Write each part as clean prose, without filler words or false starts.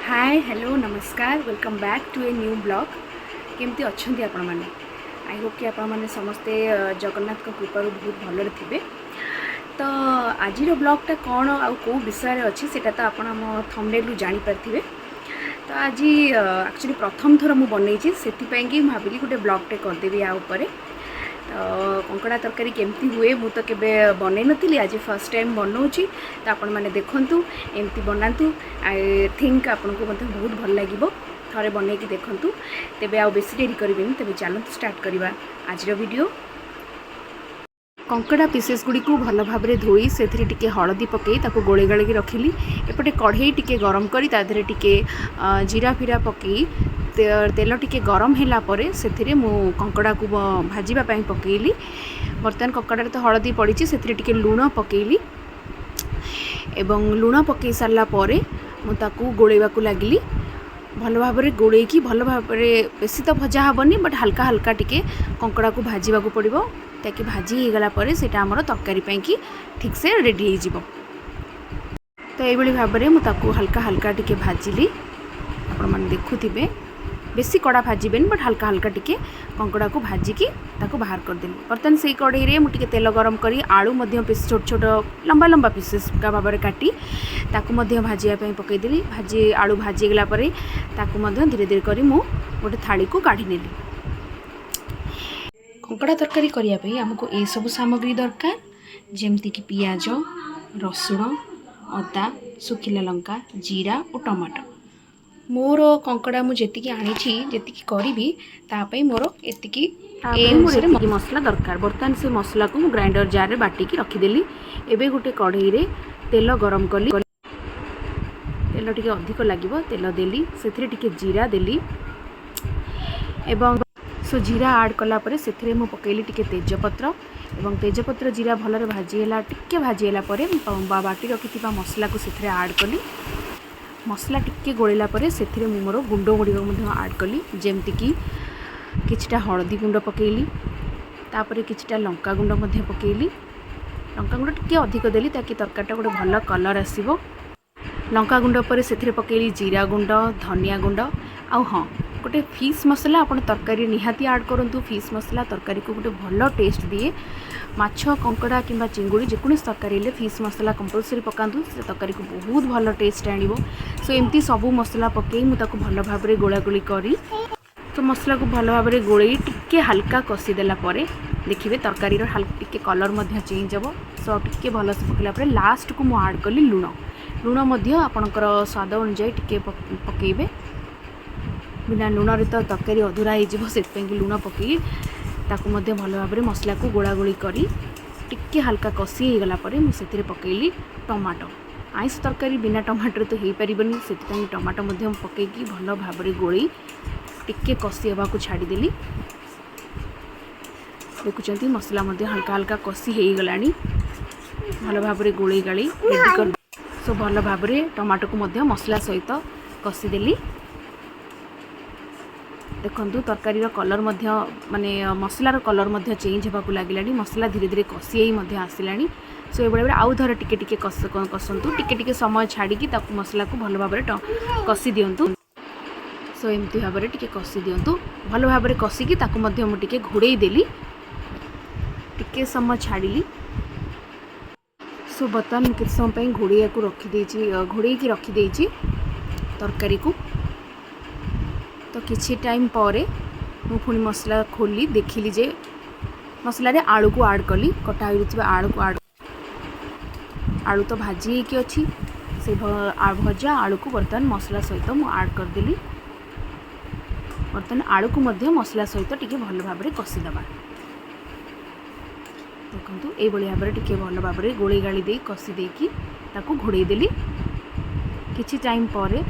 हाय hello नमस्कार welcome back to a new blog केमती अच्छे आपण मैंने आई होप कि आपण मैंने समस्ते जगन्नाथ कृपार बहुत भलरे थे। तो आज ब्लॉगटा कौन आ कौ विषय अच्छी से तो आप थंबनेल जानीपारे। तो आज एक्चुअली प्रथम थर मुझे बनई से भाविली गोटे ब्लॉगटे करदेवी या उपरे। तो कंकड़ा तरकारी केमती हुए मु तो केबे बनै नथिली आज फर्स्ट टाइम बनाऊँगी। तो आपण मैंने देखूँ एमती बनातु आई थिंक आपन को मतलब बहुत भल लगे थे बनई कि देखूँ। तेबे आ बेसी डेरी करें तेबे चलते स्टार्ट करवा आज वीडियो। कंकड़ा पीसेस गुड़ी को भल भाव में धोई से टिके हलदी पकई ताको गोले गाड़ी रखिली। एपटे कढ़ई टिके गरम करी ताधरे टिके जीरा फिरा पकई तेल टिके गरम होला परे से मु कंकड़ा को भाजीबा पई पकईली। बर्तमान कंकड़ा तो हलदी पड़ी से टिके लूण पकईली एवं लूण पकई सारा परे मु ताकू गोलेबा को लगिली। भल भाव में गोड़े की भल भाव में बेसी तो भजा हेनी बट हल्का हल्का टिके कंकड़ा को भाजवा को पड़ो ताकि भाजी हो गला परे सेटा हमर तरकारी पई की ठीक से रेडी हो जिवो। तो ये भाव में मुझे हल्का हल्का टिके भाजिली। आपण मैंने देखुथिबे बेसी कड़ा भाजबेन बट हल्का हल्का टिके कंकड़ा को भाजिकी ताको बाहर करदेली। बर्तमान से कढ़ई रे मुझे तेल गरम करी आलू मध्य पीस छोट छोट लंबा लंबा पीसेस का भाव में काटी ताको मध्य भाजिया पकईदेली। भाजी आलू भाजी गला परे ताको मध्य धीरे धीरे करी मु गोटे थाली को काढ़ी नेली। कंकड़ा तरकारी करने आमको ये सब सामग्री दरकार जमती कि पियाज रसुण अदा सुखिला लंका जीरा और टमाटो। मोर कंकड़ा मुझे आनी जी करी तापाई मोर एति मसला दरकार। बर्तमान से मसला को ग्राइंडर जार रे बाटिकी रखीदेली। एबे गोटे कढ़ई रे तेल गरम कली तेल टिके अधिक लगे तेल देली से टिके जीरा देली एवं सो जीरा ऐड कला परे से मु पकईली टिके तेजपत्र एवं तेजपत्र जीरा भलरे भाजीला टिके भाजीला परे बाटी रखी मसला को से ऐड कली। मसला टिके गोलेला परे से मोर गुंड गुड़िक ऐड कली जमती कि किछटा हलदी गुंड पकईली तापर किछटा लंका गुंड पकईली। लंका गुंड टिके अधिक देली ताकि तरकारीटा गोटे भल कलर आसीबो। लंका गुंड पर से पकईली जीरा गुंड धनिया गुंड आ हाँ गोटे फिश मसला आप तरकारी निहाती ऐड करूँ। फिश मसला तरकारी को गोटे भल टेस्ट दिए। माछ कंकड़ा किंबा चिंगुड़ी जेकोसी तरकारी फिश मसला कंपलसरी पकातु से तरकारी को बहुत भल टेस्ट आनिबो। सो एमती सबू मसला पकई मुझे भल भाव में गोलागोली करी तो मसला को भल भाव में गोलई टिके हल्का कषिदेला देखिए तरकारी हल्का टिके कलर चेंज हे। सो टिके भल से पकड़ा लास्ट को मुझे ऐड कली लुण। लुण आपणकर स्वाद अनुजाई टिके पकेबे। बिना लुण रे तो तरकारी अधूरा हो लुण पकई ताकू भल भाव में मसला को गोलागोली करी टिके हल्का कषि हो गला परे मुझे पकईली टमाटो। आइस तरकारी बिना टमाटर तो हो पारबनी से टमाटो पकईकी भल भाव में गोली टिके कषि होगा को छाड़देली। देखुंत मसला हल्का हल्का कषि हो गला भल भाव में गोले गाड़ी रेडी कर। सो भल भाव में टमाटो को मसला सहित कषिदेली। देखु तरकारी कलर माने मसलार कलर चेंज होगा लगे मसला धीरे धीरे कषि आसला। सो ये आउ थर टिके टिके कसंतु टिके टिके समय छाड़ी मसला को भल भाव में कषि दिंतु। सो एमती भाव में टिके कषि दिंतु भल भाव में कषिकी मुझे घोड़े देली टिके समय छाड़ी। सो बर्तमान कित समय घोड़िया को घोड़े की रखीदे तरकारी को। तो किछि टाइम पर पुणी मसला खोली देखिली जे मसला रे आलू को ऐड कली कटा हो आलू को ऐड आलू तो भाजी होगी अच्छी से भजा आलू को बर्तमान मसला सहित मु ऐड करदेली। बर्तमान आलू को मसला सहित टिके भल भाव में कषिदबा। देखु ये भाव में टिके भल भाव में गोले गाड़ी दे कषि देकी ताकू घोड़े देली। किछि टाइम पर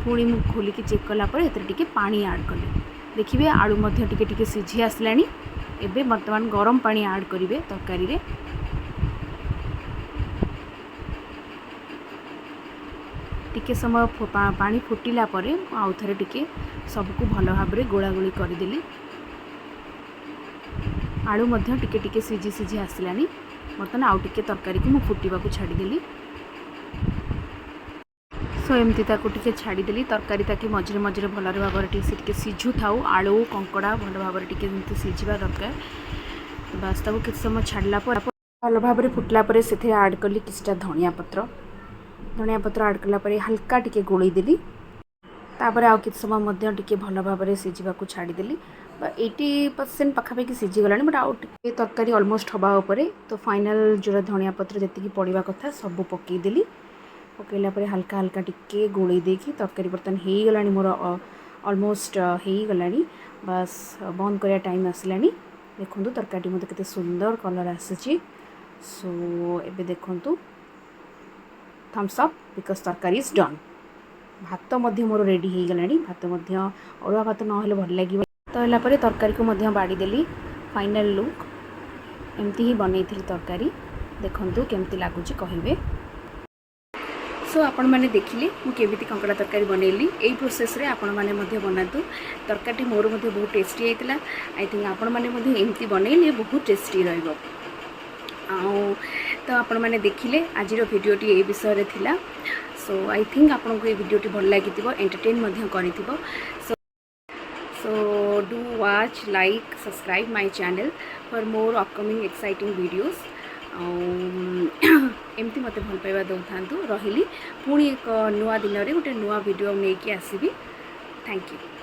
पुणी मु खोलिकी चेक कलापर टिके पानी ऐड कली। देखिए आलू टिके टिके सिझी आसला। एबे वर्तमान गरम पानी ऐड करेंगे तरकारी रे। टिके समय पानी फुटिला परे आउ थरे टिके सबको भल भाव में गोलागोली करदेली। आलू टिके टिके सिझी सिझी आसला। बर्तमान आउ टिके तरकारी को मु फुटिबा को छाड़ीदेली। सो एमती टे छाड़देली तरकारी ताकि मझे मझे भल भाव टे सीझु था आलू कंकड़ा भल भाव टे सीझा दरकार बास ताको किसी समय छाड़ला भल भाव फुटला से आड कली किसी धनिया पत्र आड कलापर हल्का टे गोलेदेली तापर आउ किसी समय टे भल भाव सीझा छाड़देली 80% पाखापाखि सीझीगला बट आउ तरकारी अलमोस्ट हवा उपर तो फाइनल जो धनिया पत्र जी पड़ा कथा सब पकईदेली पकईला हल्का हल्का टिके गोले देकी तरकारी बर्तन हो गला मोर अलमोस्ट हो गला बास बंद करने टाइम आसला देखु तरकारी मत के सुंदर कलर आसी सो एबे देखु थम्स अप बिकज तरकारी इज डन भात मोर रेडी हो गला भात अरुआ भात ना भल लगे तो है तरकारी को बाड़ीदेली फाइनल लुक एमती ही बनई तरकारी देखु केमती लगुच कहे सो आपण मैंने देखिले मुझे कंकड़ा तरकारी बनैली यही प्रोसेस रे आपण मैंने बनातु तरकारी मोर बहुत टेस्टी होता आई थिंक आपण मैंने एमती बनैले बहुत टेस्टी रहिबो तो आपण मैंने देखिले आज भिडियोटी ये विषय थिला सो आई थिंक आपको ये भिडियोटी भल लगी entertain करिथिबो so do watch like subscribe my channel for more upcoming exciting videos एमती मत भल पाइबा दौ था रही पुणी एक नुआ दिन में गोटे नुआ वीडियो नहीं आसबि थैंक यू।